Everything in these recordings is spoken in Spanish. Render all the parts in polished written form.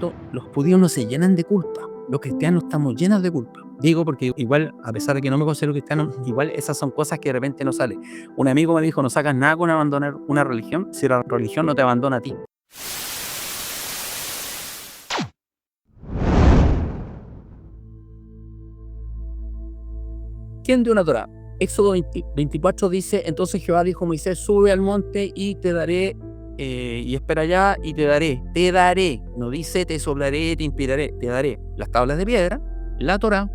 tanto, los judíos no se llenan de culpa. Los cristianos estamos llenos de culpa. Digo porque igual, a pesar de que no me considero cristiano, igual esas son cosas que de repente no salen. Un amigo me dijo, no sacas nada con abandonar una religión si la religión no te abandona a ti. ¿Quién dio la Torá? Éxodo 24 dice, entonces Jehová dijo a Moisés, sube al monte y te daré, y espera allá y te daré, no dice te soplaré, te inspiraré, te daré las tablas de piedra, la Torá,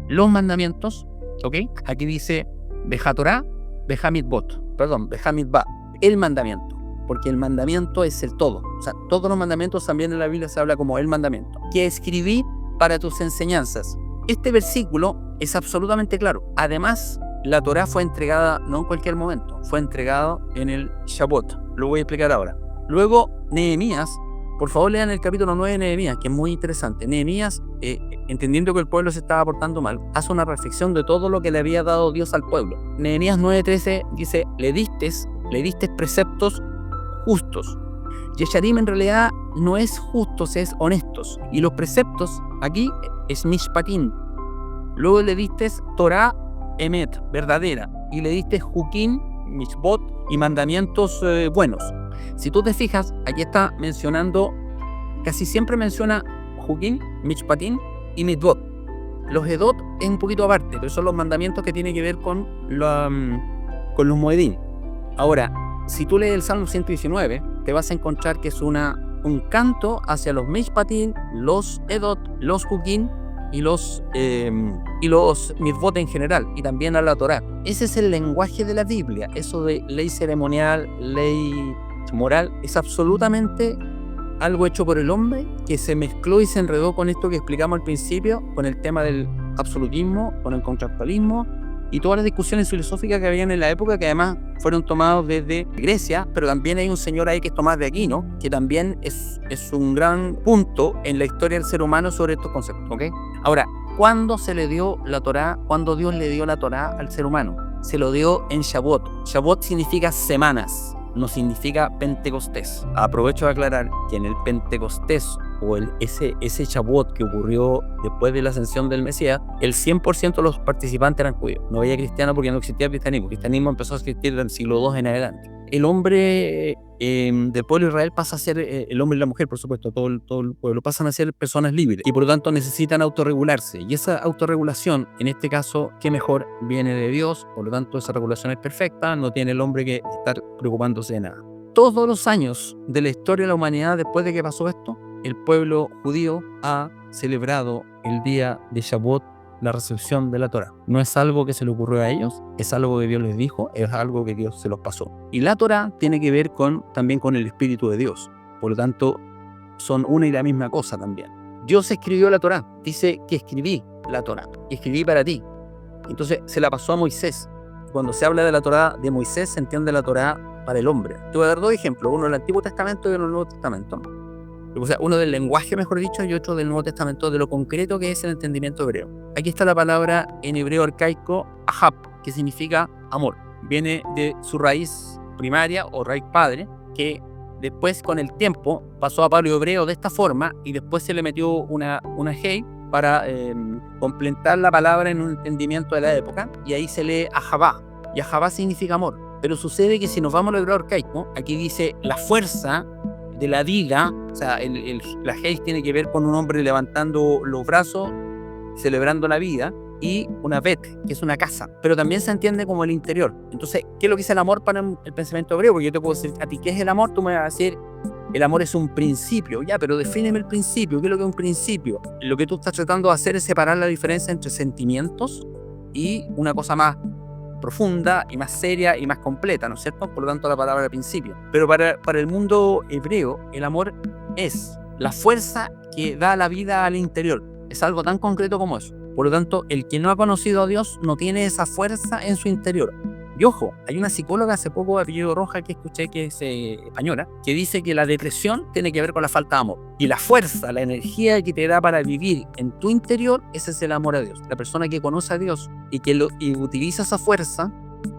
los mandamientos, ¿ok? Aquí dice, Beja Torá, Beja Mitzvot, perdón, Beja Mitzvah, el mandamiento, porque el mandamiento es el todo, o sea, todos los mandamientos también en la Biblia se habla como el mandamiento, que escribí para tus enseñanzas. Este versículo es absolutamente claro. Además, la Torá fue entregada no en cualquier momento, fue entregada en el Shavuot. Lo voy a explicar ahora. Luego, Nehemías, por favor lean el capítulo 9 de Nehemías, que es muy interesante. Nehemías, entendiendo que el pueblo se estaba portando mal, hace una reflexión de todo lo que le había dado Dios al pueblo. Nehemías 9:13 dice, le diste preceptos justos. Yesharim en realidad no es justos, es honestos. Y los preceptos aquí es mishpatim. Luego le diste Torah emet, verdadera. Y le diste jukim, mishbot y mandamientos buenos. Si tú te fijas, aquí está mencionando, casi siempre menciona jukim, mishpatim y mitzvot. Los edot es un poquito aparte, pero son los mandamientos que tienen que ver con los moedín. Ahora, si tú lees el Salmo 119, te vas a encontrar que es un canto hacia los mishpatim, los edot, los jukim y los mitzvot en general, y también a la Torá. Ese es el lenguaje de la Biblia. Eso de ley ceremonial, ley moral, es absolutamente algo hecho por el hombre que se mezcló y se enredó con esto que explicamos al principio, con el tema del absolutismo, con el contractualismo y todas las discusiones filosóficas que habían en la época, que además fueron tomados desde Grecia, pero también hay un señor ahí que es Tomás de Aquino, que también es un gran punto en la historia del ser humano sobre estos conceptos, ¿ok? Ahora, ¿cuándo se le dio la Torá? ¿Cuándo Dios le dio la Torá al ser humano? Se lo dio en Shavuot. Shavuot significa semanas, no significa Pentecostés. Aprovecho de aclarar que en el Pentecostés o ese Shavuot que ocurrió después de la ascensión del Mesías, el 100% de los participantes eran judíos. No había cristianos porque no existía el cristianismo. El cristianismo empezó a existir del siglo II en adelante. El hombre del pueblo de Israel pasa a ser, el hombre y la mujer, por supuesto, todo el pueblo, pasan a ser personas libres y por lo tanto necesitan autorregularse. Y esa autorregulación, en este caso, qué mejor, viene de Dios, por lo tanto esa regulación es perfecta, no tiene el hombre que estar preocupándose de nada. Todos los años de la historia de la humanidad, después de que pasó esto, el pueblo judío ha celebrado el día de Shavuot, la recepción de la Torá. No es algo que se le ocurrió a ellos, es algo que Dios les dijo, es algo que Dios se los pasó. Y la Torá tiene que ver también con el Espíritu de Dios. Por lo tanto, son una y la misma cosa también. Dios escribió la Torá, dice que escribí la Torá, y escribí para ti. Entonces se la pasó a Moisés. Cuando se habla de la Torá de Moisés, se entiende la Torá para el hombre. Te voy a dar dos ejemplos, uno del Antiguo Testamento y uno del Nuevo Testamento. O sea, uno del lenguaje, mejor dicho, y otro del Nuevo Testamento, de lo concreto que es el entendimiento hebreo. Aquí está la palabra en hebreo arcaico, ahab, que significa amor. Viene de su raíz primaria o raíz padre, que después con el tiempo pasó a paleohebreo de esta forma y después se le metió una hey para completar la palabra en un entendimiento de la época, y ahí se lee ahabá, y ahabá significa amor. Pero sucede que si nos vamos al hebreo arcaico, aquí dice la fuerza de la diga, o sea, la Hei tiene que ver con un hombre levantando los brazos, celebrando la vida, y una bet, que es una casa, pero también se entiende como el interior. Entonces, ¿qué es lo que es el amor para el pensamiento hebreo? Porque yo te puedo decir a ti, ¿qué es el amor? Tú me vas a decir, el amor es un principio. Ya, pero defíneme el principio. ¿Qué es lo que es un principio? Lo que tú estás tratando de hacer es separar la diferencia entre sentimientos y una cosa más profunda y más seria y más completa, ¿no es cierto? Por lo tanto, la palabra principio. Pero para el mundo hebreo, el amor es la fuerza que da la vida al interior. Es algo tan concreto como eso. Por lo tanto, el que no ha conocido a Dios no tiene esa fuerza en su interior. Y ojo, hay una psicóloga hace poco de apellido Roja que escuché, que es española, que dice que la depresión tiene que ver con la falta de amor. Y la fuerza, la energía que te da para vivir en tu interior, ese es el amor a Dios. La persona que conoce a Dios y utiliza esa fuerza,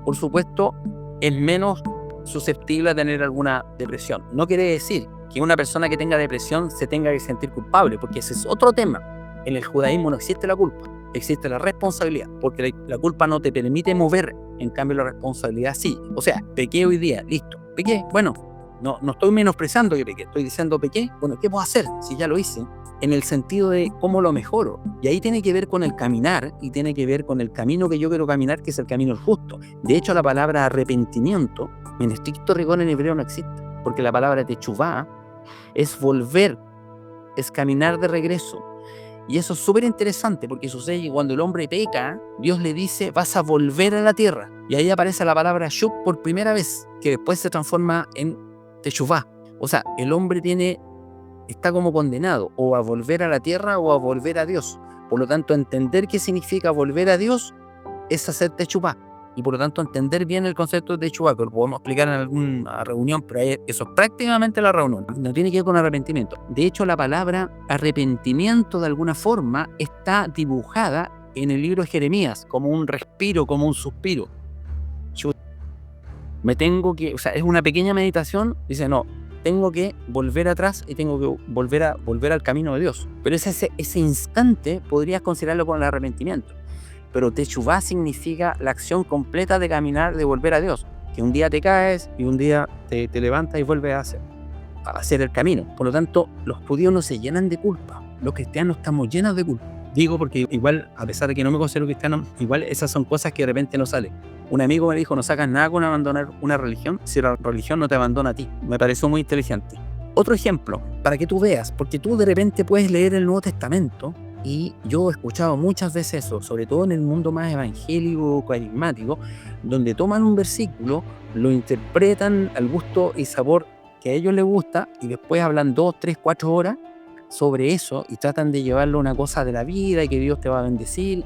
por supuesto, es menos susceptible a tener alguna depresión. No quiere decir que una persona que tenga depresión se tenga que sentir culpable, porque ese es otro tema. En el judaísmo no existe la culpa, existe la responsabilidad, porque la culpa no te permite mover, en cambio la responsabilidad sí. O sea, pequé hoy día, listo, pequé, bueno, no estoy menospreciando que pequé, estoy diciendo pequé, bueno, ¿qué puedo hacer si ya lo hice? En el sentido de cómo lo mejoro. Y ahí tiene que ver con el caminar y tiene que ver con el camino que yo quiero caminar, que es el camino justo. De hecho, la palabra arrepentimiento, en estricto rigor en hebreo no existe, porque la palabra techuvá es volver, es caminar de regreso. Y eso es súper interesante porque sucede que cuando el hombre peca, Dios le dice, vas a volver a la tierra. Y ahí aparece la palabra shub por primera vez, que después se transforma en techuvá. O sea, el hombre está como condenado o a volver a la tierra o a volver a Dios. Por lo tanto, entender qué significa volver a Dios es hacer techuvá. Y por lo tanto, entender bien el concepto de techuvá, que lo podemos explicar en alguna reunión, pero eso es prácticamente la reunión. No tiene que ver con arrepentimiento. De hecho, la palabra arrepentimiento, de alguna forma, está dibujada en el libro de Jeremías como un respiro, como un suspiro. O sea, es una pequeña meditación, dice, no, tengo que volver atrás y tengo que volver al camino de Dios. Pero ese instante podrías considerarlo como el arrepentimiento. Pero techuvá significa la acción completa de caminar, de volver a Dios. Que un día te caes y un día te levantas y vuelves a hacer el camino. Por lo tanto, los judíos no se llenan de culpa. Los cristianos estamos llenos de culpa. Digo porque igual, a pesar de que no me considero cristiano, igual esas son cosas que de repente no salen. Un amigo me dijo, no sacas nada con abandonar una religión si la religión no te abandona a ti. Me pareció muy inteligente. Otro ejemplo, para que tú veas, porque tú de repente puedes leer el Nuevo Testamento, y yo he escuchado muchas veces eso, sobre todo en el mundo más evangélico, carismático, donde toman un versículo, lo interpretan al gusto y sabor que a ellos les gusta, y después hablan 2, 3, 4 horas sobre eso, y tratan de llevarlo a una cosa de la vida, y que Dios te va a bendecir,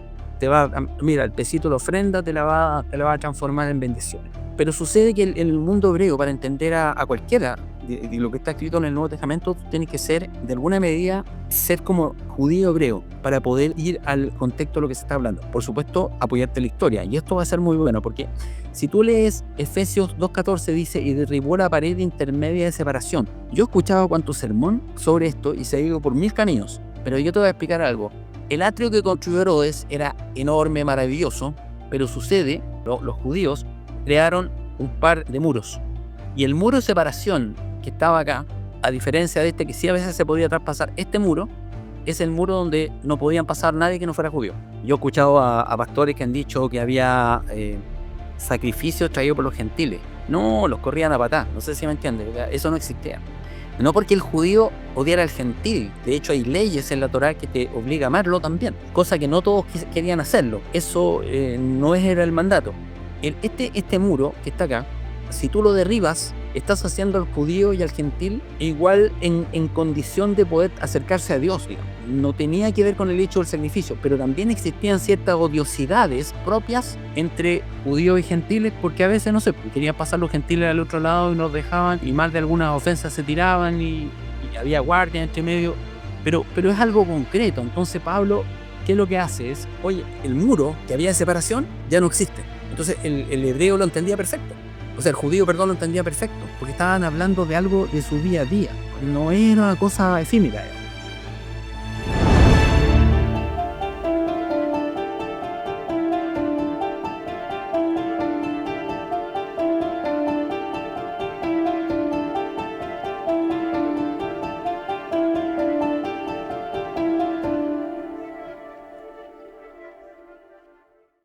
mira, el pesito de la ofrenda te la va a transformar en bendiciones. Pero sucede que en el mundo hebreo, para entender a cualquiera de lo que está escrito en el Nuevo Testamento, tú tienes que ser, de alguna medida, ser como judío hebreo para poder ir al contexto de lo que se está hablando. Por supuesto, apoyarte en la historia. Y esto va a ser muy bueno, porque si tú lees Efesios 2.14, dice, y derribó la pared intermedia de separación. Yo he escuchado cuánto sermón sobre esto y se ha ido por 1000 caminos. Pero yo te voy a explicar algo. El atrio que construyó Herodes era enorme, maravilloso, pero sucede, los judíos crearon un par de muros. Y el muro de separación que estaba acá, a diferencia de este que sí a veces se podía traspasar, este muro es el muro donde no podían pasar nadie que no fuera judío. Yo he escuchado a pastores que han dicho que había sacrificios traídos por los gentiles. No, los corrían a patá, no sé si me entiendes, eso no existía. No porque el judío odiara al gentil, de hecho hay leyes en la Torá que te obliga a amarlo también, cosa que no todos querían hacerlo, eso no era el mandato. Este muro que está acá, si tú lo derribas, estás haciendo al judío y al gentil igual en condición de poder acercarse a Dios, digamos. No tenía que ver con el hecho del sacrificio, pero también existían ciertas odiosidades propias entre judíos y gentiles, porque a veces, no sé, querían pasar los gentiles al otro lado y nos dejaban, y más de algunas ofensas se tiraban y había guardia entre medio, pero es algo concreto. Entonces Pablo, ¿qué es lo que hace? Es, oye, el muro que había de separación ya no existe. Entonces el hebreo lo entendía perfecto. O sea, el judío, perdón, lo entendía perfecto, porque estaban hablando de algo de su día a día. No era una cosa efímera.